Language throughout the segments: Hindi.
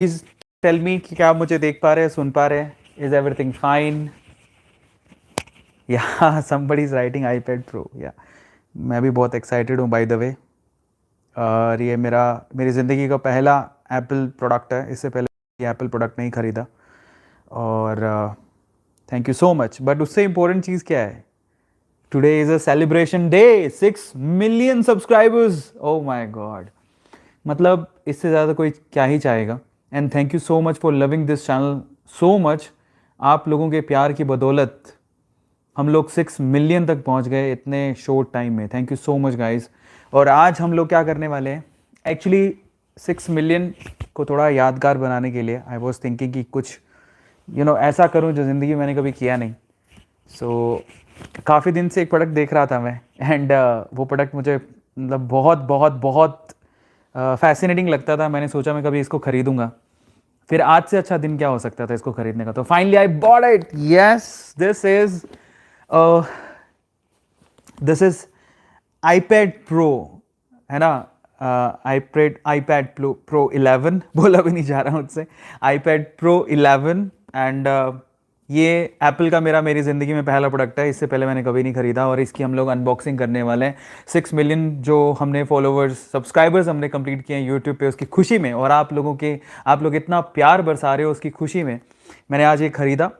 प्लीज टेल मी कि क्या आप मुझे देख पा रहे हैं, सुन पा रहे हैं? Is everything fine? या somebody is writing iPad Pro. या मैं भी बहुत एक्साइटेड हूँ बाय द वे। और ये मेरी ज़िंदगी का पहला एप्पल प्रोडक्ट है। इससे पहले ये एप्पल प्रोडक्ट नहीं खरीदा। और thank you so much. But उससे इम्पोर्टेंट चीज़ क्या है? Today is a celebration day. 6 million subscribers. Oh my God, मतलब इससे ज़्यादा कोई क्या ही चाहेगा। And thank you so much for loving this channel so much. आप लोगों के प्यार की बदौलत हम लोग 6 मिलियन तक पहुंच गए इतने शॉर्ट टाइम में। Thank you so much guys. और आज हम लोग क्या करने वाले हैं? एक्चुअली 6 मिलियन को थोड़ा यादगार बनाने के लिए आई वॉज थिंकिंग कि कुछ ऐसा करूं जो ज़िंदगी में मैंने कभी किया नहीं। सो काफ़ी दिन से एक प्रोडक्ट देख रहा था मैं। एंड वो प्रोडक्ट मुझे मतलब बहुत बहुत बहुत फैसिनेटिंग लगता था। मैंने सोचा मैं कभी इसको खरीदूंगा। फिर आज से अच्छा दिन क्या हो सकता था इसको खरीदने का। तो finally I bought it. Yes, this is iPad pro, है ना? आईपैड प्रो 11 बोला भी नहीं जा रहा मुझसे। IPad pro 11। एंड ये एप्पल का मेरी ज़िंदगी में पहला प्रोडक्ट है। इससे पहले मैंने कभी नहीं खरीदा और इसकी हम लोग अनबॉक्सिंग करने वाले हैं। 6 मिलियन जो हमने फॉलोवर्स सब्सक्राइबर्स हमने कंप्लीट किए हैं यूट्यूब पे, उसकी खुशी में, और आप लोग इतना प्यार बरसा रहे हो उसकी खुशी में मैंने आज ये खरीदा।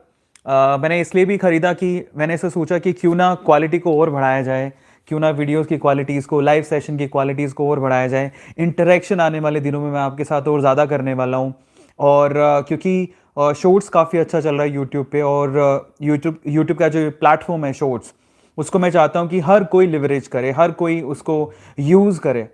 मैंने इसलिए भी ख़रीदा कि मैंने ऐसा सोचा कि क्यों ना क्वालिटी को और बढ़ाया जाए, क्यों ना वीडियोस की क्वालिटीज़ को, लाइव सेशन की क्वालिटीज़ को और बढ़ाया जाए। इंटरेक्शन आने वाले दिनों में मैं आपके साथ और ज़्यादा करने वाला हूँ। और क्योंकि शॉर्ट्स काफ़ी अच्छा चल रहा है यूट्यूब पे, और यूट्यूब का जो प्लेटफॉर्म है शॉर्ट्स, उसको मैं चाहता हूँ कि हर कोई लिवरेज करे, हर कोई उसको यूज़ करे।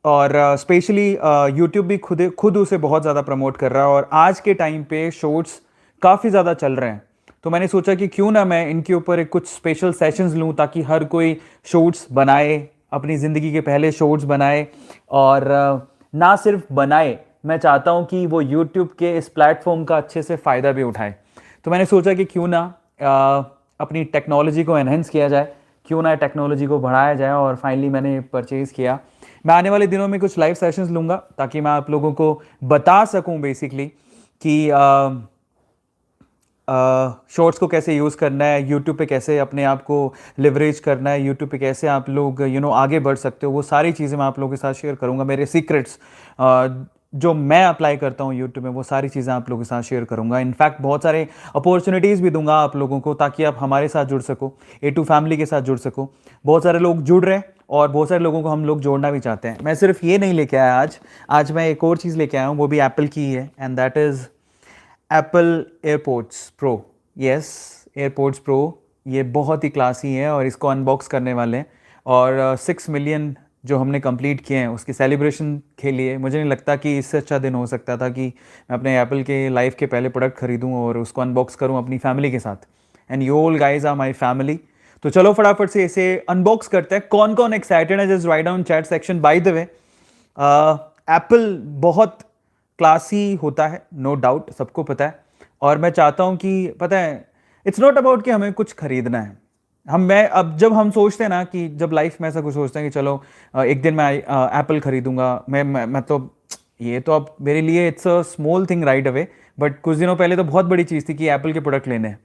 और स्पेशली यूट्यूब भी खुद उसे बहुत ज़्यादा प्रमोट कर रहा है। और आज के टाइम पे शॉर्ट्स काफ़ी ज़्यादा चल रहे हैं। तो मैंने सोचा कि क्यों ना मैं इनके ऊपर एक कुछ स्पेशल सेशंस लूँ ताकि हर कोई शॉर्ट्स बनाए, अपनी ज़िंदगी के पहले शॉर्ट्स बनाए। और ना सिर्फ बनाए, मैं चाहता हूँ कि वो यूट्यूब के इस प्लेटफॉर्म का अच्छे से फ़ायदा भी उठाए। तो मैंने सोचा कि क्यों ना अपनी टेक्नोलॉजी को एनहेंस किया जाए, क्यों ना टेक्नोलॉजी को बढ़ाया जाए। और फाइनली मैंने परचेज़ किया। मैं आने वाले दिनों में कुछ लाइव सेशंस लूँगा ताकि मैं आप लोगों को बता सकूँ बेसिकली कि शॉर्ट्स को कैसे यूज़ करना है, यूट्यूब पे कैसे अपने आप को लिवरेज करना है, यूट्यूब पे कैसे आप लोग आगे बढ़ सकते हो। वो सारी चीज़ें मैं आप लोगों के साथ शेयर करूँगा। मेरे सीक्रेट्स जो मैं अप्लाई करता हूँ यूट्यूब में, वो सारी चीज़ें आप लोगों के साथ शेयर करूँगा। इनफैक्ट बहुत सारे अपॉर्चुनिटीज़ भी दूंगा आप लोगों को ताकि आप हमारे साथ जुड़ सको, A2 फैमिली के साथ जुड़ सको। बहुत सारे लोग जुड़ रहे हैं और बहुत सारे लोगों को हम लोग जोड़ना भी चाहते हैं। मैं सिर्फ ये नहीं लेके आया आज मैं एक और चीज़ लेके आया हूँ, वो भी एप्पल की ही है। And that is Apple airports pro. Yes, airports pro. ये बहुत ही क्लासी है और इसको अनबॉक्स करने वाले हैं। और 6 मिलियन जो हमने कंप्लीट किए हैं उसकी सेलिब्रेशन के लिए मुझे नहीं लगता कि इससे अच्छा दिन हो सकता था कि मैं अपने एप्पल के लाइफ के पहले प्रोडक्ट खरीदूं और उसको अनबॉक्स करूं अपनी फैमिली के साथ। And you all guys are my family. तो चलो फटाफट से इसे अनबॉक्स करते हैं। कौन कौन एक्साइटेड है just write down chat section. By the way, Apple बहुत क्लासी होता है, नो डाउट, सबको पता है। और मैं चाहता हूं कि पता है, इट्स नॉट अबाउट कि हमें कुछ खरीदना है। अब जब हम सोचते हैं ना कि जब लाइफ में ऐसा कुछ सोचते हैं कि चलो एक दिन मैं एप्पल खरीदूंगा, मैं तो ये तो अब मेरे लिए it's a small thing right away. But कुछ दिनों पहले तो बहुत बड़ी चीज़ थी कि एप्पल के प्रोडक्ट लेने हैं,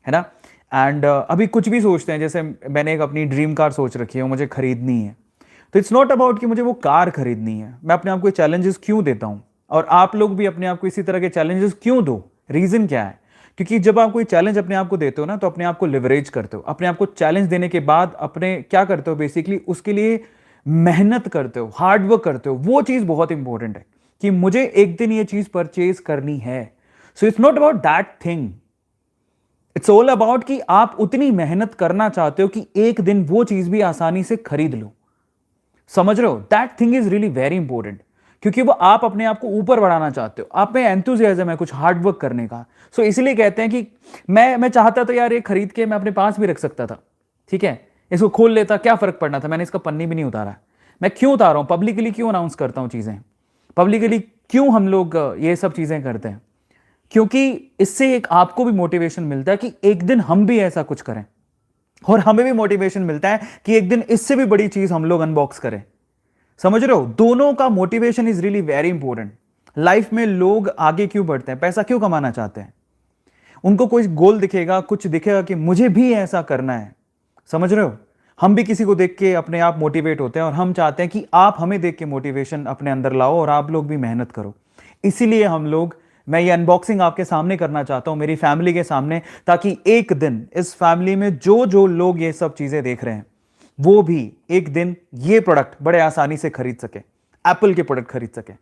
है ना? एंड अभी कुछ भी सोचते हैं, जैसे मैंने एक अपनी ड्रीम कार सोच रखी है, वो मुझे खरीदनी है। तो इट्स नॉट अबाउट कि मुझे वो कार खरीदनी है। मैं अपने आप को चैलेंजेस क्यों देता हूं, और आप लोग भी अपने आप को इसी तरह के चैलेंजेस क्यों दो? रीजन क्या है? क्योंकि जब आप कोई चैलेंज अपने आप को देते हो ना, तो अपने आप को लिवरेज करते हो। अपने आप को चैलेंज देने के बाद अपने क्या करते हो, बेसिकली उसके लिए मेहनत करते हो, हार्डवर्क करते हो। वो चीज बहुत इंपॉर्टेंट है कि मुझे एक दिन ये चीज परचेज करनी है। So it's not about that thing, it's all about कि आप उतनी मेहनत करना चाहते हो कि एक दिन वो चीज भी आसानी से खरीद लो। समझ रहे हो? That thing is really very important, क्योंकि वो आप अपने आप को ऊपर बढ़ाना चाहते हो, आप में एंथुजियाज्म है कुछ हार्डवर्क करने का। सो इसलिए कहते हैं कि मैं चाहता तो यार ये खरीद के मैं अपने पास भी रख सकता था, ठीक है, इसको खोल लेता, क्या फर्क पड़ना था। मैंने इसका पन्नी भी नहीं उतारा। मैं क्यों उतारा हूं? पब्लिकली क्यों अनाउंस करता हूं चीजें? पब्लिकली क्यों हम लोग ये सब चीजें करते हैं? क्योंकि इससे एक आपको भी मोटिवेशन मिलता है कि एक दिन हम भी ऐसा कुछ करें, और हमें भी मोटिवेशन मिलता है कि एक दिन इससे भी बड़ी चीज हम लोग अनबॉक्स करें। समझ रहे हो? दोनों का motivation is really very important. Life में लोग आगे क्यों बढ़ते हैं, पैसा क्यों कमाना चाहते हैं? उनको कोई गोल दिखेगा, कुछ दिखेगा कि मुझे भी ऐसा करना है। समझ रहे हो? हम भी किसी को देख के अपने आप मोटिवेट होते हैं और हम चाहते हैं कि आप हमें देख के मोटिवेशन अपने अंदर लाओ और आप लोग भी मेहनत करो। इसीलिए हम लोग, मैं ये अनबॉक्सिंग आपके सामने करना चाहता हूं, मेरी फैमिली के सामने, ताकि एक दिन इस फैमिली में जो जो लोग ये सब चीजें देख रहे हैं वो भी एक दिन ये प्रोडक्ट बड़े आसानी से खरीद सके, एप्पल के प्रोडक्ट खरीद सके।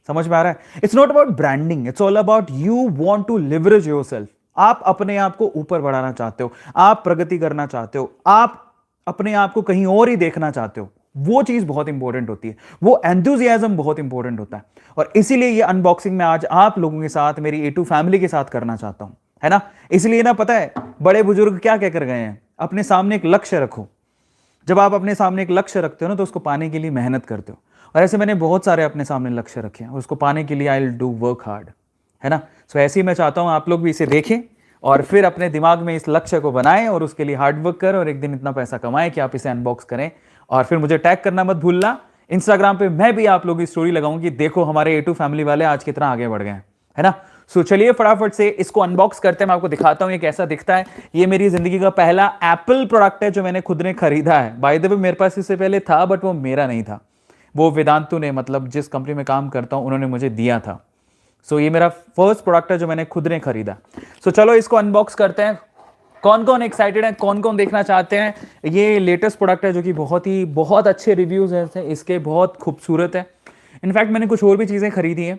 समझ में आ रहा है? It's not about branding, it's all about you want to leverage yourself. आप अपने आप को ऊपर बढ़ाना चाहते हो, आप प्रगति करना चाहते हो, आप अपने आप को कहीं और ही देखना चाहते हो, वो चीज बहुत इंपॉर्टेंट होती है, वो एंथुजियाज्म बहुत इंपॉर्टेंट होता है। और इसीलिए ये अनबॉक्सिंग मैं आज आप लोगों के साथ, मेरी A2 फैमिली के साथ करना चाहता हूं, है ना? इसलिए ना, पता है बड़े बुजुर्ग क्या कहकर गए हैं, अपने सामने एक लक्ष्य रखो। जब आप अपने सामने एक लक्ष्य रखते हो ना, तो उसको पाने के लिए मेहनत करते हो। और ऐसे मैंने बहुत सारे अपने सामने लक्ष्य रखे हैं, उसको पाने के लिए I will do work hard, है ना? सो ऐसे ही मैं चाहता हूं आप लोग भी इसे देखें और फिर अपने दिमाग में इस लक्ष्य को बनाएं और उसके लिए हार्ड वर्क करें और एक दिन इतना पैसा कमाएं कि आप इसे अनबॉक्स करें। और फिर मुझे टैग करना मत भूलना। इंस्टाग्राम पे मैं भी आप लोगों की स्टोरी लगाऊं कि देखो हमारे A2 फैमिली वाले आज कितना आगे बढ़ गए हैं, है ना? सो चलिए फटाफट से इसको अनबॉक्स करते हैं। मैं आपको दिखाता हूं ये कैसा दिखता है। ये मेरी जिंदगी का पहला एप्पल प्रोडक्ट है जो मैंने खुद ने खरीदा है। बाय द वे मेरे पास इससे पहले था, बट वो मेरा नहीं था, वो वेदांतु ने, मतलब जिस कंपनी में काम करता हूं, उन्होंने मुझे दिया था। सो ये मेरा फर्स्ट प्रोडक्ट है जो मैंने खुद ने खरीदा। सो चलो इसको अनबॉक्स करते हैं। कौन कौन एक्साइटेड है, कौन कौन देखना चाहते हैं? ये लेटेस्ट प्रोडक्ट है जो कि बहुत अच्छे रिव्यूज हैं इसके, बहुत खूबसूरत है। इनफैक्ट मैंने कुछ और भी चीज़ें खरीदी हैं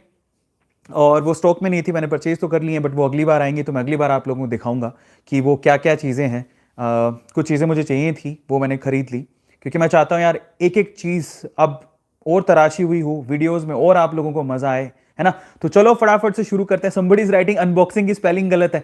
और वो स्टॉक में नहीं थी, मैंने परचेज तो कर ली है, बट वो अगली बार आएंगी तो मैं अगली बार आप लोगों को दिखाऊंगा कि वो क्या क्या चीज़ें हैं। कुछ चीज़ें मुझे चाहिए थी, वो मैंने खरीद ली, क्योंकि मैं चाहता हूँ यार एक एक चीज़ अब और तराशी हुई हो वीडियोस में और आप लोगों को मजा आए, है ना? तो चलो फटाफट से शुरू करते हैं। समबडी इज राइटिंग अनबॉक्सिंग की स्पेलिंग गलत है।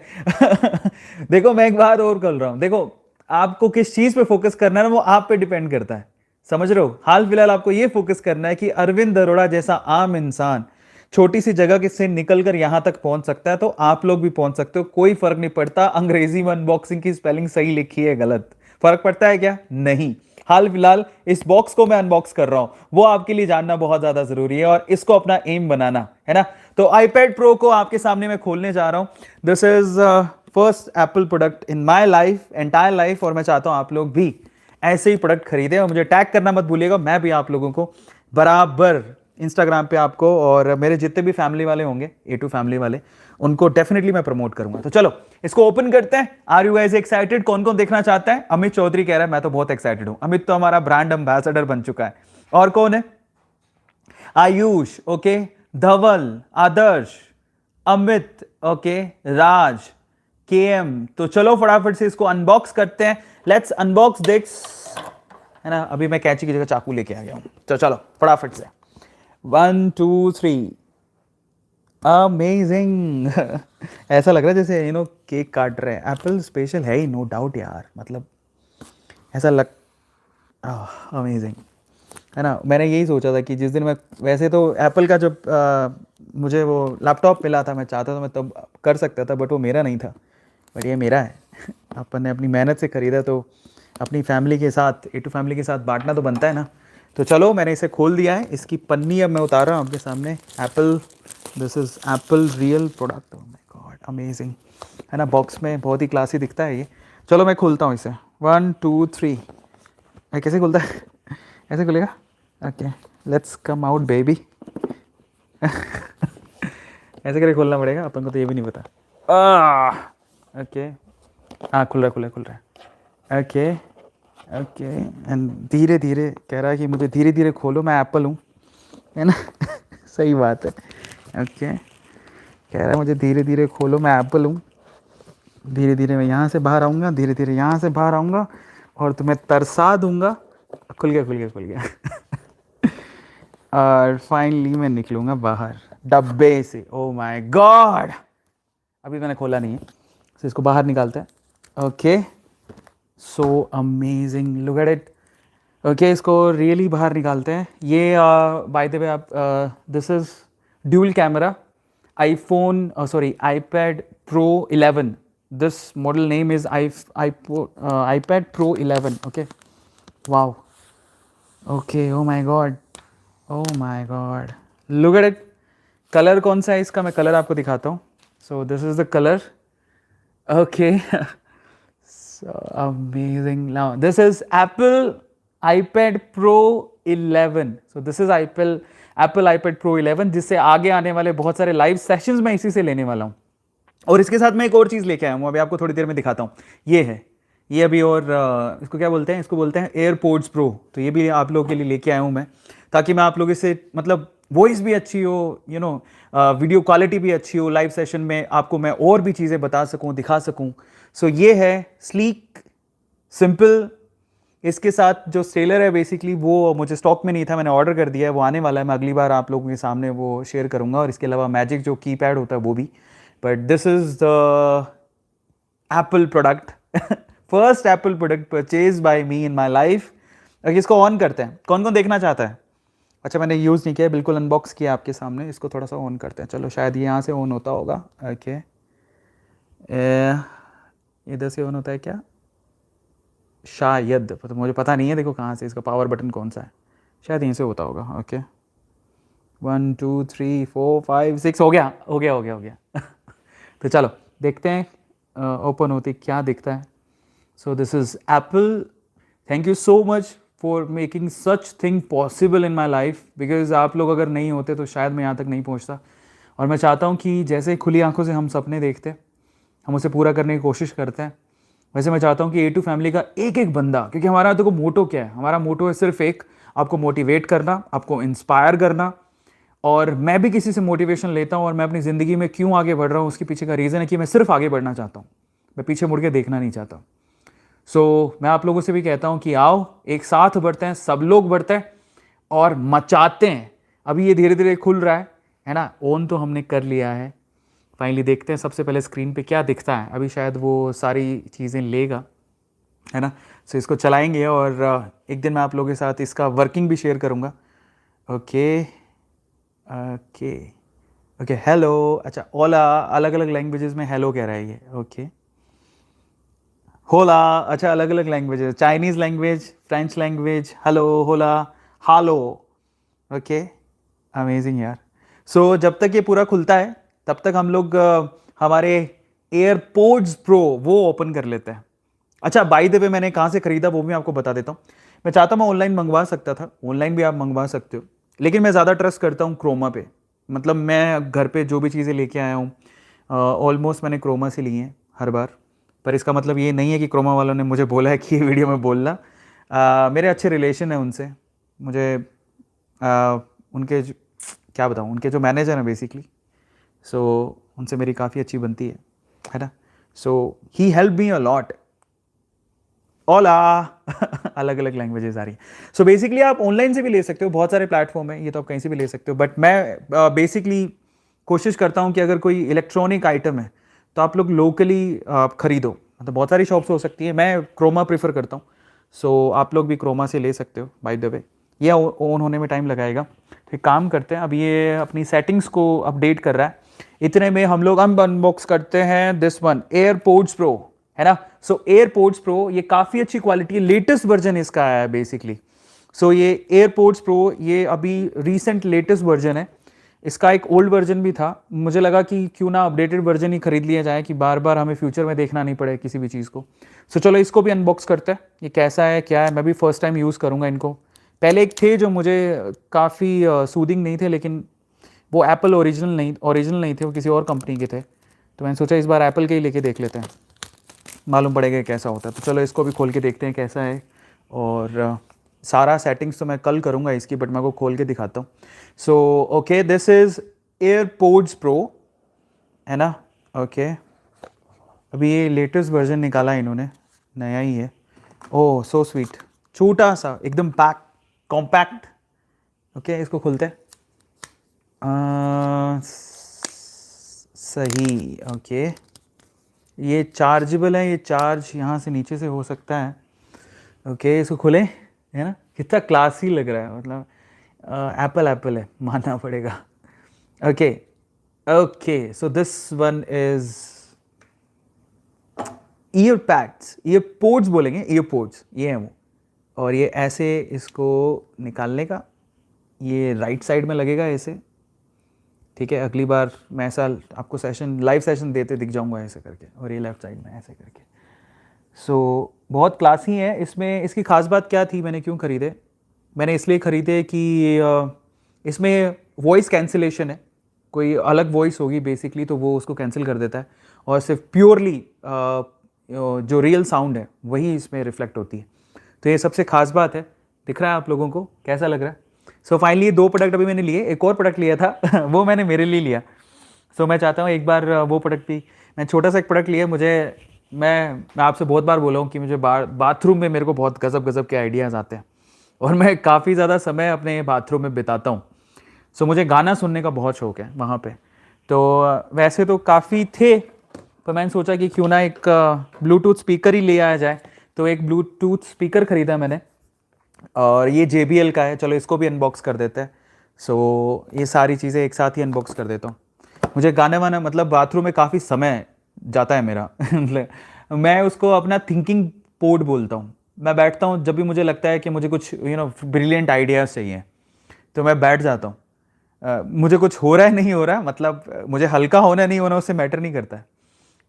देखो मैं एक बात और कर रहा हूं, देखो आपको किस चीज पे फोकस करना है ना, वो आप पे डिपेंड करता है। समझ रहे हो? हाल फिलहाल आपको ये फोकस करना है कि अरविंद अरोड़ा जैसा आम इंसान छोटी सी जगह से निकलकर यहां तक पहुंच सकता है, तो आप लोग भी पहुंच सकते हो। कोई फर्क नहीं पड़ता अंग्रेजी में अनबॉक्सिंग की स्पेलिंग सही लिखी है गलत, फर्क पड़ता है क्या? नहीं। हाल फिलहाल इस बॉक्स को मैं अनबॉक्स कर रहा हूं, वो आपके लिए जानना बहुत ज्यादा जरूरी है और इसको अपना एम बनाना, है ना? तो iPad Pro को आपके सामने मैं खोलने जा रहा हूं। This is first Apple product in my life, entire life, और मैं चाहता हूं आप लोग भी ऐसे ही प्रोडक्ट खरीदें और मुझे टैग करना मत भूलिएगा। मैं भी आप लोगों को बराबर इंस्टाग्राम पे आपको और मेरे जितने भी फैमिली वाले होंगे, A2 फैमिली वाले, उनको डेफिनेटली मैं प्रमोट करूंगा। तो चलो इसको ओपन करते हैं। Are you guys excited? कौन कौन देखना चाहता है? अमित चौधरी कह रहा है मैं तो बहुत एक्साइटेड हूं। अमित तो हमारा ब्रांड एम्बेसडर बन चुका है। और कौन है? आयुष, ओके, धवल, आदर्श, अमित, ओके, राज, KM। तो चलो फटाफट से इसको अनबॉक्स करते हैं। लेट्स अनबॉक्स दिस, है ना? अभी मैं कैंची की जगह चाकू लेके आ गया हूं। तो चलो फटाफट से 1 2 3। अमेजिंग। ऐसा लग रहा है जैसे केक काट रहे हैं। एप्पल स्पेशल है ही, नो डाउट यार, मतलब ऐसा लग, अमेजिंग, है ना? मैंने यही सोचा था कि जिस दिन मैं, वैसे तो एप्पल का जब मुझे वो लैपटॉप मिला था, मैं चाहता था मैं तब कर सकता था, बट वो मेरा नहीं था, बट ये मेरा है। अपन ने अपनी मेहनत से खरीदा तो अपनी फैमिली के साथ, A2 फैमिली के साथ बांटना तो बनता है ना। तो चलो मैंने इसे खोल दिया है, इसकी पन्नी अब मैं उतार रहा हूँ आपके सामने। Apple, this is Apple real product. Oh my God, amazing, है ना? बॉक्स में बहुत ही क्लासी दिखता है ये। चलो मैं खोलता हूँ इसे। 1 2 3। कैसे खुलता है? ऐसे खुलेगा? Okay, let's come out baby. ऐसे करके खोलना पड़ेगा, अपन को तो ये भी नहीं पता। ओके, हाँ खुल रहा है। ओके ओके, एंड धीरे धीरे कह रहा है कि मुझे धीरे धीरे खोलो, मैं एप्पल हूँ, है ना? सही बात है। ओके, कह रहा है मुझे धीरे धीरे खोलो, मैं एप्पल हूँ। धीरे धीरे मैं यहाँ से बाहर आऊँगा, धीरे धीरे यहाँ से बाहर आऊँगा और तुम्हें तरसा दूंगा। खुल गया। और फाइनली मैं निकलूँगा बाहर डब्बे से। ओ माय गॉड, अभी मैंने खोला नहीं है, तो इसको बाहर निकालते हैं। Okay, so amazing, look at it. Okay, इसको रियली बाहर निकालते हैं। ये बाय द वे आप, this is dual camera iPhone, sorry iPad Pro 11। This model name is iPad Pro 11। Okay, wow, okay, oh my God, look at it, colour कौन सा है इसका, मैं कलर आपको दिखाता हूँ. So this is the colour. Okay. So amazing. Now this is Apple iPad Pro 11. So this is Apple iPad Pro 11, जिससे आगे आने वाले बहुत सारे लाइव सेशंस मैं इसी से लेने वाला हूँ. और इसके साथ मैं एक और चीज़ लेके आया हूँ, अभी आपको थोड़ी देर में दिखाता हूँ. ये है, ये अभी, और इसको क्या बोलते हैं, इसको बोलते हैं एयरपोड्स प्रो. तो ये भी आप लोगों के लिए लेके आया हूँ मैं, ताकि मैं आप लोगों से मतलब वॉइस भी अच्छी हो, वीडियो क्वालिटी भी अच्छी हो, लाइव सेशन में आपको मैं और भी चीज़ें बता सकूँ, दिखा सकूँ. सो ये है स्लीक, सिंपल. इसके साथ जो स्टेलर है बेसिकली वो मुझे स्टॉक में नहीं था, मैंने ऑर्डर कर दिया है, वो आने वाला है. मैं अगली बार आप लोगों के सामने वो शेयर करूँगा. और इसके अलावा मैजिक जो कीपैड होता है वो भी. But this is the Apple product, first Apple product purchase by me in my life. अगर इसको ऑन करते हैं, कौन कौन देखना चाहता है? अच्छा, मैंने यूज़ नहीं किया, बिल्कुल अनबॉक्स किया आपके सामने. इसको थोड़ा सा ऑन करते हैं. चलो, शायद ये यहाँ से ऑन होता होगा. ओके, इधर से ऑन होता है क्या? शायद, तो मुझे पता नहीं है. देखो कहाँ से, इसका पावर बटन कौन सा है, शायद यहीं से होता होगा. ओके, 1 2 3 4 5 6 हो गया, हो गया, हो गया, हो गया. तो चलो देखते हैं ओपन होते क्या दिखता है. So this is Apple. Thank you so much for making such thing possible in my life, because आप लोग अगर नहीं होते तो शायद मैं यहाँ तक नहीं पहुँचता. और मैं चाहता हूँ कि जैसे खुली आंखों से हम सपने देखते हैं, हम उसे पूरा करने की कोशिश करते हैं, वैसे मैं चाहता हूँ कि A2 फैमिली का एक एक बंदा, क्योंकि हमारा देखो मोटो क्या है, हमारा मोटो है सिर्फ एक, आपको मोटिवेट करना, आपको इंस्पायर करना. और मैं भी किसी से मोटिवेशन लेता हूँ, और मैं अपनी ज़िंदगी में क्यों आगे बढ़ रहा हूँ उसके पीछे का रीज़न है कि मैं सिर्फ आगे बढ़ना चाहता हूँ, मैं पीछे मुड़ के देखना नहीं चाहता. सो मैं आप लोगों से भी कहता हूँ कि आओ एक साथ बढ़ते हैं, सब लोग बढ़ते हैं और मचाते हैं. अभी ये धीरे धीरे खुल रहा है ना. ऑन तो हमने कर लिया है, फाइनली देखते हैं सबसे पहले स्क्रीन पे क्या दिखता है. अभी शायद वो सारी चीज़ें लेगा, है ना. सो इसको चलाएंगे और एक दिन मैं आप लोगों के साथ इसका वर्किंग भी शेयर करूँगा. Okay okay okay, hello. अच्छा, ओला, अलग अलग लैंग्वेजेस में हेलो कह रहा है ये. ओके, होला. अच्छा, अलग अलग languages, Chinese language, French language, hello, होला, हालो. ओके, अमेजिंग यार. सो जब तक ये पूरा खुलता है तब तक हम लोग हमारे एयरपोड्स प्रो वो ओपन कर लेते हैं. अच्छा, बाय द वे मैंने कहाँ से खरीदा वो भी आपको बता देता हूँ. मैं चाहता मैं ऑनलाइन मंगवा सकता था, ऑनलाइन भी आप मंगवा सकते हो, लेकिन मैं ज़्यादा ट्रस्ट करता हूँ क्रोमा पे. मतलब मैं घर पे जो भी चीज़ें लेके आया हूँ ऑलमोस्ट मैंने क्रोमा से ली हैं हर बार. पर इसका मतलब ये नहीं है कि क्रोमा वालों ने मुझे बोला है कि ये वीडियो में बोलना. मेरे अच्छे रिलेशन है उनसे. मुझे उनके क्या बताऊँ, उनके जो मैनेजर हैं बेसिकली, सो उनसे मेरी काफ़ी अच्छी बनती है ना. सो ही हेल्प मी अ लॉट. ओला. अलग अलग लैंग्वेजेस आ रही हैं. सो बेसिकली आप ऑनलाइन से भी ले सकते हो, बहुत सारे प्लेटफॉर्म है, ये तो आप कहीं से भी ले सकते हो. बट मैं बेसिकली कोशिश करता हूँ कि अगर कोई इलेक्ट्रॉनिक आइटम है तो आप लोग लोकली खरीदो. मतलब बहुत सारी शॉप्स हो सकती है, मैं क्रोमा प्रीफर करता हूँ. सो आप लोग भी क्रोमा से ले सकते हो. बाय द वे ये ऑन होने में टाइम लगाएगा. तो एक काम करते हैं, अब ये अपनी सेटिंग्स को अपडेट कर रहा है. इतने में हम लोग अनबॉक्स करते हैं दिस वन, एयरपोड्स प्रो, है ना. सो एयरपोड्स प्रो ये काफ़ी अच्छी क्वालिटी है, लेटेस्ट वर्जन इसका आया है बेसिकली. सो ये एयरपोड्स प्रो ये अभी रिसेंट लेटेस्ट वर्जन है. इसका एक ओल्ड वर्जन भी था, मुझे लगा कि क्यों ना अपडेटेड वर्जन ही खरीद लिया जाए, कि बार बार हमें फ्यूचर में देखना नहीं पड़े किसी भी चीज़ को. सो चलो इसको भी अनबॉक्स करते हैं, ये कैसा है क्या है. मैं भी फर्स्ट टाइम यूज़ करूँगा इनको. पहले एक थे जो मुझे काफ़ी सूदिंग नहीं थे, लेकिन वो एप्पल ओरिजिनल नहीं थे, वो किसी और कंपनी के थे. तो मैंने सोचा इस बार एप्पल के ही लेके देख लेते हैं, मालूम पड़ेगा कैसा होता है. तो चलो इसको भी खोल के देखते हैं कैसा है. और सारा सेटिंग्स तो मैं कल करूँगा इसकी, बट मैं को खोल के दिखाता हूँ. So okay, this is AirPods pro, है ना. ओके, अभी ये लेटेस्ट वर्जन निकाला है इन्होंने, नया ही है. ओह सो स्वीट, छोटा सा एकदम पैक, कॉम्पैक्ट. ओके, इसको खोलते हैं. सही. ओके, ये चार्जेबल है, ये चार्ज यहाँ से नीचे से हो सकता है. ओके, इसको खोलें, है ना. कितना क्लासी लग रहा है, मतलब एप्पल है, मानना पड़ेगा. Okay okay, so this one is ईयरपोड्स बोलेंगे, ईयरपोड्स ये है वो. और ये ऐसे इसको निकालने का, ये राइट साइड में लगेगा ऐसे. ठीक है, अगली बार मैं ऐसा आपको सेशन लाइव सेशन देते दिख जाऊंगा ऐसे करके, और ये लेफ्ट साइड में ऐसे करके। सो बहुत क्लासी है। इसमें इसकी खास बात क्या थी, मैंने क्यों खरीदे? मैंने इसलिए खरीदे कि इसमें वॉइस कैंसिलेशन है। कोई अलग वॉइस होगी बेसिकली तो वो उसको कैंसिल कर देता है, और सिर्फ प्योरली जो रियल साउंड है वही इसमें रिफ्लेक्ट होती है। तो ये सबसे खास बात है। दिख रहा है आप लोगों को, कैसा लग रहा है? सो फाइनली 2 प्रोडक्ट अभी मैंने लिए, एक और प्रोडक्ट लिया था वो मैंने मेरे लिए लिया। सो मैं चाहता हूँ एक बार वो प्रोडक्ट भी, मैं छोटा सा एक प्रोडक्ट लिया। मैं आपसे बहुत बार बोला हूँ कि मुझे बाथरूम में मेरे को बहुत गज़ब गज़ब के आइडियाज़ आते हैं, और मैं काफ़ी ज़्यादा समय अपने बाथरूम में बिताता हूँ। सो मुझे गाना सुनने का बहुत शौक है वहाँ पे। तो वैसे तो काफ़ी थे, पर मैंने सोचा कि क्यों ना एक ब्लूटूथ स्पीकर ही ले आया जाए। तो एक ब्लूटूथ स्पीकर ख़रीदा मैंने, और ये JBL का है। चलो इसको भी अनबॉक्स कर देते हैं। सो ये सारी चीज़ें एक साथ ही अनबॉक्स कर देता हूँ। मुझे गाने वाना मतलब बाथरूम में काफ़ी समय जाता है मेरा मतलब मैं उसको अपना थिंकिंग पोर्ट बोलता हूँ। मैं बैठता हूँ जब भी मुझे लगता है कि मुझे कुछ ब्रिलियंट आइडियाज़ चाहिए, तो मैं बैठ जाता हूँ। मुझे कुछ हो रहा है नहीं हो रहा, मतलब मुझे हल्का होना नहीं होना उससे मैटर नहीं करता है।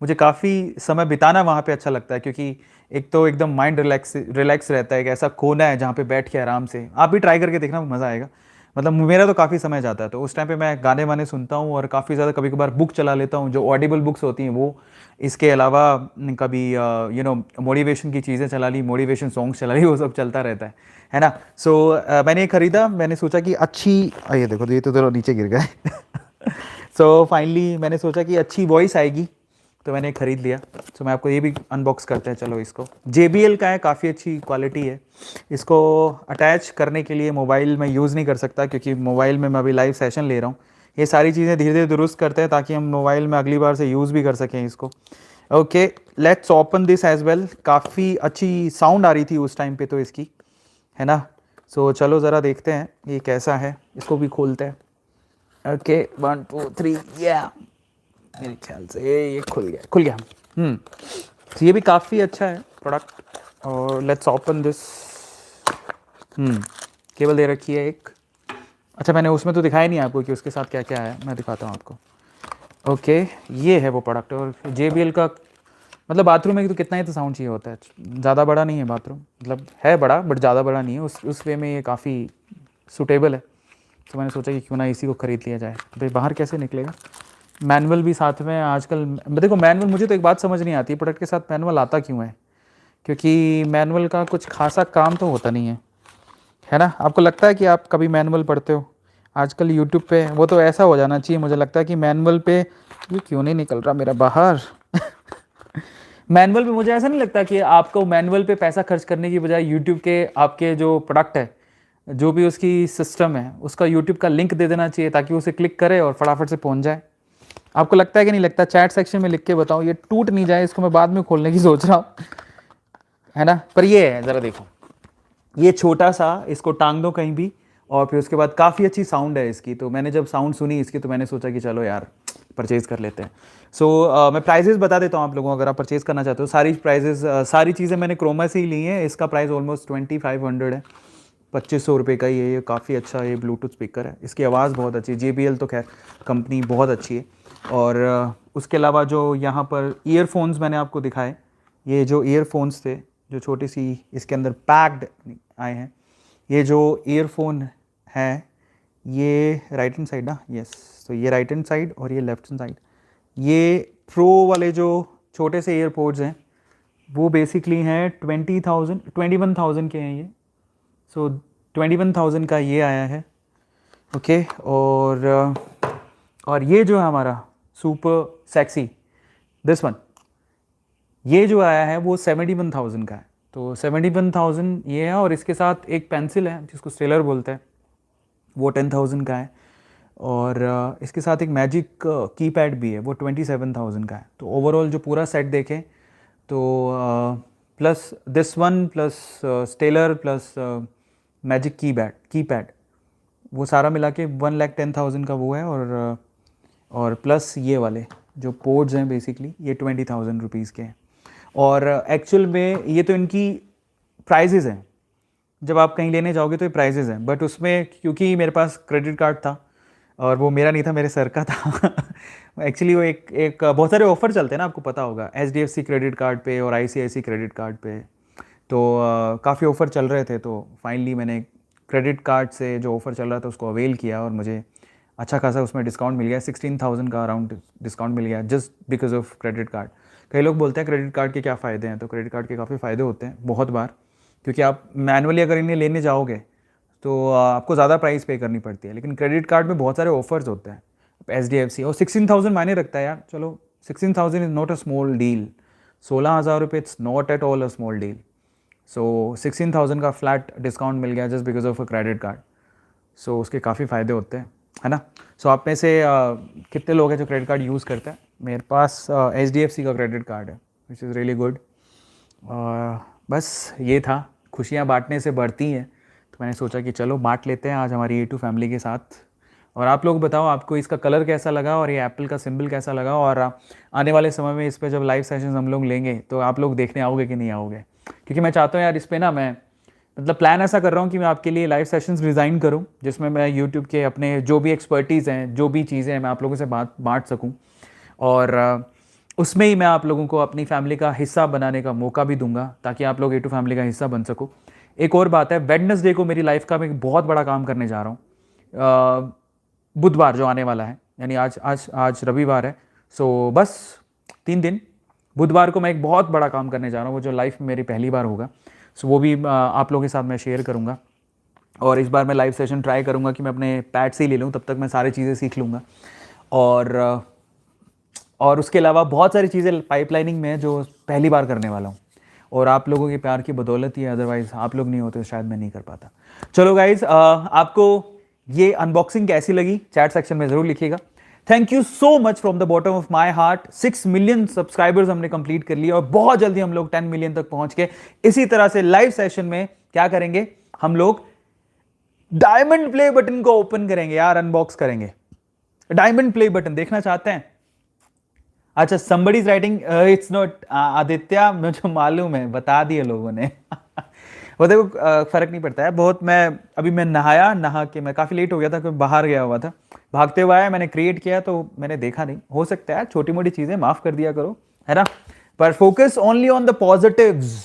मुझे काफ़ी समय बिताना वहाँ पे अच्छा लगता है, क्योंकि एक तो एकदम माइंड रिलैक्स रहता है। एक ऐसा कोना है जहाँ पे बैठ के आराम से, आप भी ट्राई करके देखना, मज़ा आएगा। मतलब मेरा तो काफ़ी समय जाता है, तो उस टाइम पे मैं गाने वाने सुनता हूँ, और काफ़ी ज़्यादा कभी कभार बुक चला लेता हूँ, जो ऑडिबल बुक्स होती हैं वो। इसके अलावा कभी मोटिवेशन की चीज़ें चला ली, मोटिवेशन सॉन्ग्स चला ली, वो सब चलता रहता है ना। सो मैंने ये ख़रीदा, मैंने सोचा कि अच्छी, ये देखो ये तो नीचे गिर गए सो फाइनली मैंने सोचा कि अच्छी वॉइस आएगी, तो मैंने खरीद लिया। तो मैं आपको ये भी अनबॉक्स करते हैं। चलो इसको, JBL का है, काफ़ी अच्छी क्वालिटी है। इसको अटैच करने के लिए मोबाइल में यूज़ नहीं कर सकता, क्योंकि मोबाइल में मैं अभी लाइव सेशन ले रहा हूँ। ये सारी चीज़ें धीरे धीरे दुरुस्त करते हैं ताकि हम मोबाइल में अगली बार से यूज़ भी कर सकें इसको। Okay, let's open this as well. काफ़ी अच्छी साउंड आ रही थी उस टाइम पे तो इसकी, है ना। सो चलो ज़रा देखते हैं ये कैसा है, इसको भी खोलते हैं। ओके 1 2 3 या मेरे ख्याल से ये खुल गया। तो ये भी काफ़ी अच्छा है प्रोडक्ट। और लेट्स ओपन दिस। केबल दे रखी है एक। अच्छा, मैंने उसमें तो दिखाया नहीं आपको कि उसके साथ क्या क्या है, मैं दिखाता हूँ आपको। ओके, ये है वो प्रोडक्ट। और JBL का मतलब बाथरूम में तो कितना ही तो साउंड चाहिए होता है, ज़्यादा बड़ा नहीं है बाथरूम, मतलब है बड़ा बट ज़्यादा बड़ा नहीं है। उस वे में ये काफ़ी सूटेबल है। तो मैंने सोचा कि क्यों ना इसी को ख़रीद लिया जाए। तो बाहर कैसे निकलेगा? मैनुअल भी साथ में आजकल। देखो मैनुअल, मुझे तो एक बात समझ नहीं आती, प्रोडक्ट के साथ मैनुअल आता क्यों है? क्योंकि मैनुअल का कुछ खासा काम तो होता नहीं है ना। आपको लगता है कि आप कभी मैनुअल पढ़ते हो? आजकल यूट्यूब पे वो तो ऐसा हो जाना चाहिए, मुझे लगता है कि मैनुअल पे, ये क्यों नहीं निकल रहा मेरा बाहर मैनुअल पे मुझे ऐसा नहीं लगता कि आपको मैनुअल पे पैसा खर्च करने की बजाय यूट्यूब के आपके जो प्रोडक्ट है, जो भी उसकी सिस्टम है, उसका यूट्यूब का लिंक दे देना चाहिए ताकि उसे क्लिक करे और फटाफट से पहुंच जाए? आपको लगता है कि नहीं लगता? चैट सेक्शन में लिख के बताओ, ये टूट नहीं जाए। इसको मैं बाद में खोलने की सोच रहा हूँ, है ना। पर ये है, ज़रा देखो, ये छोटा सा, इसको टांग दो कहीं भी, और फिर उसके बाद काफ़ी अच्छी साउंड है इसकी। तो मैंने जब साउंड सुनी इसकी तो मैंने सोचा कि चलो यार परचेज़ कर लेते हैं। सो मैं प्राइजेज़ बता देता हूँ आप लोगों को, अगर आप परचेज़ करना चाहते हो। सारी चीज़ें मैंने क्रोमा से ही ली हैं। इसका प्राइस ऑलमोस्ट 2500 है, 2500 रुपये का ही है। ये काफ़ी अच्छा ये ब्लूटूथ स्पीकर है, इसकी आवाज़ बहुत अच्छी है। JBL तो खैर कंपनी बहुत अच्छी है। और उसके अलावा जो यहाँ पर ईयरफोन्स मैंने आपको दिखाए, ये जो ईयरफोन्स थे, जो छोटी सी इसके अंदर पैक्ड आए हैं, ये जो ईयरफोन है, ये राइट हैंड साइड ना, यस, तो ये राइट हैंड साइड और ये लेफ्ट हैंड साइड। ये प्रो वाले जो छोटे से ईयरपोड्स हैं, वो बेसिकली हैं 21,000 के हैं ये। सो 21,000 का ये आया है। ओके, और ये जो है हमारा सुपर सेक्सी, दिस वन, ये जो आया है वो 71,000 का है। तो 71,000 ये है, और इसके साथ एक पेंसिल है जिसको स्टेलर बोलते हैं, वो 10,000 का है। और इसके साथ एक मैजिक कीपैड भी है, वो 27,000 का है। तो ओवरऑल जो पूरा सेट देखें तो plus this OnePlus stellar plus magic keypad, वो सारा मिला के 1,10,000 का वो है। और प्लस ये वाले जो पोर्ट्स हैं बेसिकली, ये 20,000 रुपीज़ के हैं। और एक्चुअल में ये तो इनकी प्राइजेज़ हैं, जब आप कहीं लेने जाओगे तो ये प्राइजेज़ हैं। बट उसमें क्योंकि मेरे पास क्रेडिट कार्ड था, और वो मेरा नहीं था, मेरे सर का था। एक्चुअली वो एक बहुत सारे ऑफर चलते हैं ना, आपको पता होगा, HDFC क्रेडिट कार्ड पे और ICICI क्रेडिट कार्ड पे। तो काफ़ी ऑफ़र चल रहे थे, तो फाइनली मैंने क्रेडिट कार्ड से जो ऑफ़र चल रहा था उसको अवेल किया और मुझे अच्छा खासा उसमें डिस्काउंट मिल गया। 16,000 का अराउंड डिस्काउंट मिल गया just because of credit card. कई लोग बोलते हैं क्रेडिट कार्ड के क्या फ़ायदे हैं, तो क्रेडिट कार्ड के काफ़ी फ़ायदे होते हैं बहुत बार, क्योंकि आप मैनुअली अगर इन्हें लेने जाओगे तो आपको ज़्यादा प्राइस पे करनी पड़ती है, लेकिन क्रेडिट कार्ड में बहुत सारे ऑफर्स होते हैं। HDFC और 16,000 मायने रखता है यार, चलो 16,000 is not a small deal. 16,000 रुपये it's not at all a small deal. So 16,000 का फ्लैट डिस्काउंट मिल गया just because of a credit card. So उसके काफ़ी फ़ायदे होते हैं, है ना। सो आप में से कितने लोग हैं जो क्रेडिट कार्ड यूज़ करते हैं? मेरे पास HDFC का क्रेडिट कार्ड है, विच इज़ रियली गुड। बस ये था, खुशियाँ बांटने से बढ़ती हैं, तो मैंने सोचा कि चलो बांट लेते हैं आज हमारी A2 फैमिली के साथ। और आप लोग बताओ आपको इसका कलर कैसा लगा और ये एप्पल का सिंबल कैसा लगा, और आने वाले समय में इस पर जब लाइव सेशंस हम लोग लेंगे तो आप लोग देखने आओगे कि नहीं आओगे? क्योंकि मैं चाहता हूँ यार इस पर ना, मैं मतलब प्लान ऐसा कर रहा हूँ कि मैं आपके लिए लाइव सेशंस डिज़ाइन करूँ जिसमें मैं यूट्यूब के अपने जो भी एक्सपर्टीज़ हैं, जो भी चीज़ें हैं, मैं आप लोगों से बांट सकूँ। और उसमें ही मैं आप लोगों को अपनी फैमिली का हिस्सा बनाने का मौका भी दूंगा, ताकि आप लोग A2 फैमिली का हिस्सा बन सको। एक और बात है, वेडनेसडे को मेरी लाइफ का मैं एक बहुत बड़ा काम करने जा रहा हूँ। बुधवार जो आने वाला है, यानी आज आज आज रविवार है, सो बस 3 दिन, बुधवार को मैं एक बहुत बड़ा काम करने जा रहा हूँ, वो जो लाइफ में मेरी पहली बार होगा। सो वो भी आप लोगों के साथ मैं शेयर करूँगा। और इस बार मैं लाइव सेशन ट्राई करूँगा कि मैं अपने पैड से ही ले लूँ, तब तक मैं सारी चीज़ें सीख लूँगा। और उसके अलावा बहुत सारी चीज़ें पाइपलाइनिंग में है जो पहली बार करने वाला हूँ, और आप लोगों के प्यार की बदौलत ही है, अदरवाइज़ आप लोग नहीं होते तो शायद मैं नहीं कर पाता। चलो गाइज, आपको ये अनबॉक्सिंग कैसी लगी चैट सेक्शन में ज़रूर लिखिएगा। Thank you so much from the bottom of my heart. 6 million subscribers हमने कंप्लीट कर लिए और बहुत जल्दी हम लोग 10 मिलियन तक पहुंच के इसी तरह से लाइव सेशन में क्या करेंगे, हम लोग डायमंड प्ले बटन को ओपन करेंगे यार, अनबॉक्स करेंगे। डायमंड प्ले बटन देखना चाहते हैं? अच्छा, somebody is writing it's not Aditya, मुझे मालूम है, बता दिए लोगों ने। वो देखो फर्क नहीं पड़ता है बहुत। मैं नहा के मैं काफ़ी लेट हो गया था क्योंकि बाहर गया हुआ था, भागते हुए आया, मैंने क्रिएट किया तो मैंने देखा नहीं। हो सकता है छोटी मोटी चीज़ें माफ़ कर दिया करो, है ना, पर focus only on the positives.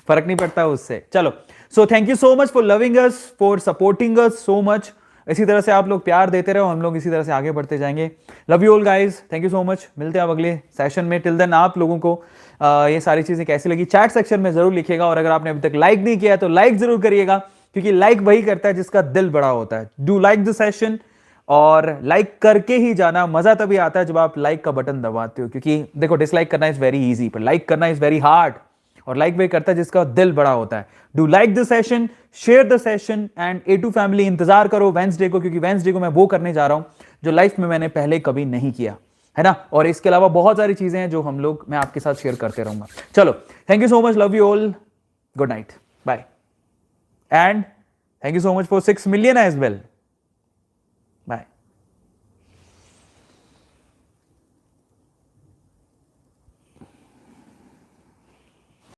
फर्क नहीं पड़ता उससे। चलो, so thank you so much for loving us, for supporting us so much. इसी तरह से आप लोग प्यार देते रहो, हम लोग इसी तरह से आगे बढ़ते जाएंगे। Love you all guys, thank you so much. मिलते हैं अब अगले सेशन में। टिल देन आप लोगों को ये सारी चीज़ें कैसी लगी चैट सेक्शन में ज़रूर लिखिएगा, और अगर आपने अभी तक लाइक नहीं किया है तो लाइक ज़रूर करिएगा, क्योंकि लाइक वही करता है जिसका दिल बड़ा होता है। डू लाइक द सेशन, और लाइक करके ही जाना। मज़ा तभी आता है जब आप लाइक का बटन दबाते हो, क्योंकि देखो डिसलाइक करना इज़ वेरी ईजी, पर लाइक करना इज़ वेरी हार्ड, और लाइक वही करता है जिसका दिल बड़ा होता है। Do like the session, share the session, and A2 family इंतजार करो वेंसडे को, क्योंकि वेंसडे को मैं वो करने जा रहा हूं जो लाइफ में मैंने पहले कभी नहीं किया, है ना। और इसके अलावा बहुत सारी चीजें हैं जो मैं आपके साथ शेयर करते रहूंगा। चलो, thank you so much, love you all, good night, bye, and thank you so much for 6 million as well.